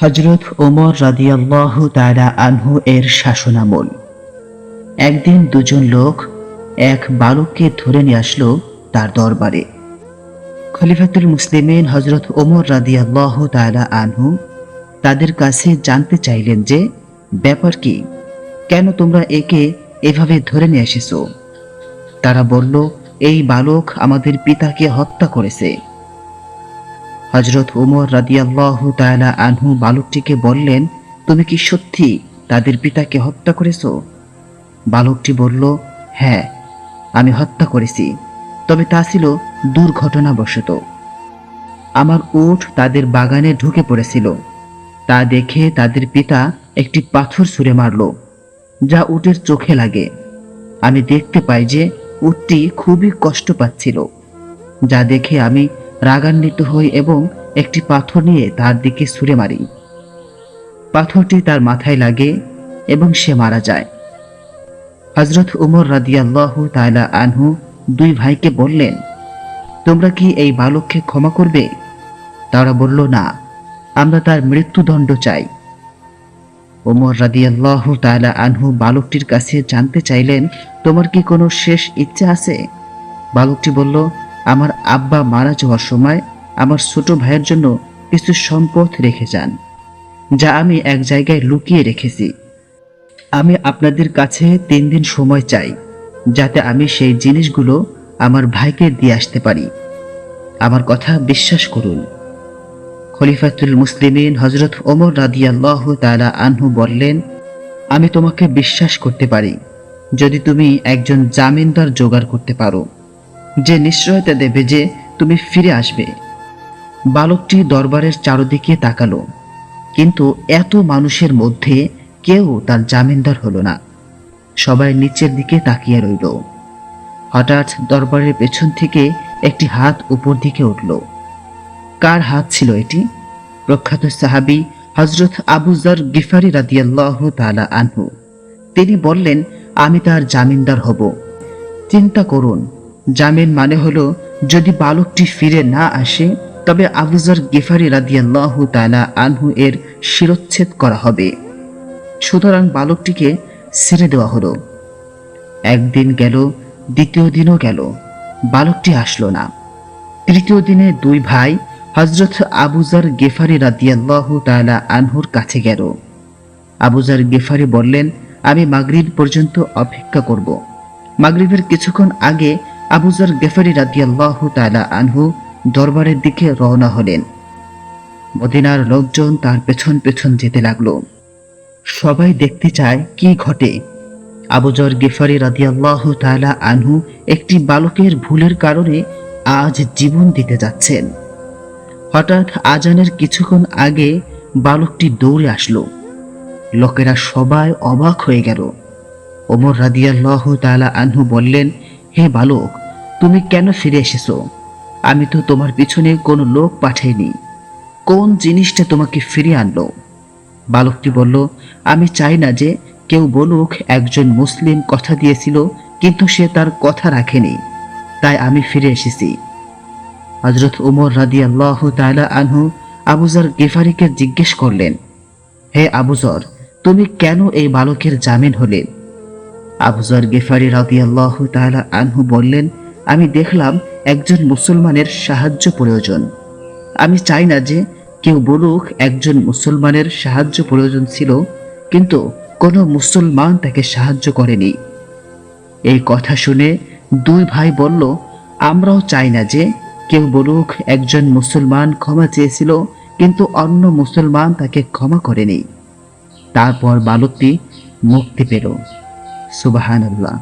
হযরত ওমর রাদিয়াল্লাহু তাআলা আনহু এর শাসনামল। একদিন দুজন লোক এক বালককে ধরে নিয়ে আসলো তার দরবারে। খলিফাতুল মুসলিমিন হযরত ওমর রাদিয়াল্লাহু তাআলা আনহু তাদের কাছে জানতে চাইলেন যে ব্যাপার কি, কেন তোমরা একে এভাবে ধরে নিয়ে এসেছো। তারা বলল, এই বালক আমাদের পিতাকে হত্যা করেছে। হযরত ওমর রাদিয়াল্লাহু তাআলা আনহু বালকটিকে বললেন, তুমি কি সত্যি তাদের পিতাকে হত্যা করেছো? বালকটি বলল, হ্যাঁ, আমি হত্যা করেছি, তবে তা ছিল দুর্ঘটনাবশত। আমার উট তাদের বাগানে ঢুকে পড়েছিল, তা দেখে তাদের পিতা একটি পাথর ছুঁড়ে মারল, যা উটের চোখে লাগে। আমি দেখতে পাই যে উটটি খুবই কষ্ট পাচ্ছিল, যা দেখে আমি রাগান্বিত হই এবং একটি পাথর নিয়ে তার দিকে ছুঁড়ে মারি। পাথরটি তার মাথায় লাগে এবং সে মারা যায়। হযরত উমর রাদিয়াল্লাহু তাআলা আনহু দুই ভাইকে বললেন, তোমরা কি এই বালককে ক্ষমা করবে? তারা বলল, না, আমরা তার মৃত্যুদণ্ড চাই। ওমর রাদিয়াল্লাহু তাআলা আনহু বালকটির কাছে জানতে চাইলেন, তোমার কি কোনো শেষ ইচ্ছা আছে? বালকটি বলল, আমার আব্বা মারা যাওয়ার সময় আমার ছোট ভাইয়ের জন্য কিছু সম্পদ রেখে যান, যা আমি এক জায়গায় লুকিয়ে রেখেছি। আমি আপনাদের কাছে 3 দিন সময় চাই, যাতে আমি সেই জিনিসগুলো আমার ভাইকে দিয়ে আসতে পারি। আমার কথা বিশ্বাস করুন। খলিফাতুল মুসলিমিন হযরত ওমর রাদিয়াল্লাহু তাআলা আনহু বললেন, আমি তোমাকে বিশ্বাস করতে পারি যদি তুমি একজন জামিনদার জোগাড় করতে পারো, যে নিশ্চয়তা দেবে যে তুমি ফিরে আসবে। বালকটি দরবারের চারদিকে তাকালো, কিন্তু এত মানুষের মধ্যে কেউ তার জামিনদার হলো না। সবাই নিচের দিকে তাকিয়ে রইল। হঠাৎ দরবারের পেছন থেকে একটি হাত উপর দিকে উঠল। কার হাত ছিল এটি? প্রখ্যাত সাহাবী হযরত আবু যর গিফারি রাদিয়াল্লাহু তাআলা আনহু। তিনি বললেন, আমি তার জামিনদার হব। চিন্তা করুন, জামিন মানে হলো যদি বালকটি ফিরে না আসে তবে আবু যর গিফারি রাদিয়াল্লাহু তাআলা আনহু এর শিরচ্ছেদ করা হবে। সুতরাং বালকটিকে ছেড়ে দেওয়া হলো। একদিন গেল, দ্বিতীয় দিনও গেল, বালকটি আসলো না। তৃতীয় দিনে দুই ভাই হযরত আবু যর গিফারি রাদিয়াল্লাহু তাআলা আনহুর কাছে গেল। আবু যর গিফারি বললেন, আমি মাগরিব পর্যন্ত অপেক্ষা করব। মাগরিবের কিছুক্ষণ আগে আবু যর গিফারি রাদিয়াল্লাহু তাআলা আনহু দরবারের দিকে রওনা হলেন। মদিনার লোকজন তার পেছন পেছন যেতে লাগলো। সবাই দেখতে চায় কি ঘটে। আবু যর গিফারি রাদিয়াল্লাহু তাআলা আনহু একটি বালকের ভুলের কারণে আজ জীবন দিতে যাচ্ছেন। হঠাৎ আজানের কিছুক্ষণ আগে বালকটি দৌড়ে আসলো। লোকেরা সবাই অবাক হয়ে গেল। ওমর রাদিয়াল্লাহু তাআলা আনহু বললেন, হে বালক, তুমি কেন ফিরে এসেছো? আমি তো তোমার পিছনে কোনো লোক পাঠাইনি। কোন জিনিসটা তোমাকে ফিরিয়ে আনলো? বালকটি বলল, আমি চাই না যে কেউ বলুক একজন মুসলিম কথা দিয়েছিল কিন্তু সে তার কথা রাখেনি, তাই আমি ফিরে এসেছি। হযরত ওমর রাদিয়াল্লাহু তাআলা আনহু আবু যর গিফারিকে জিজ্ঞেস করলেন, হে আবু যর, তুমি কেন এই বালকের জামিন হলে? আবু যর গিফারি রাদিয়াল্লাহু তাআলা আনহু বললেন, আমি দেখলাম একজন মুসলমানের সাহায্য প্রয়োজন। আমি চাই না যে কেউ বলুক একজন মুসলমানের সাহায্য প্রয়োজন ছিল কিন্তু কোনো মুসলমান তাকে সাহায্য করেনি। এই কথা শুনে দুই ভাই বলল, আমরাও চাই না যে কেউ বলুক একজন মুসলমান ক্ষমা চেয়েছিল কিন্তু অন্য মুসলমান তাকে ক্ষমা করেনি। তারপর বালকটি মুক্তি পেল। সুবহানাল্লাহ।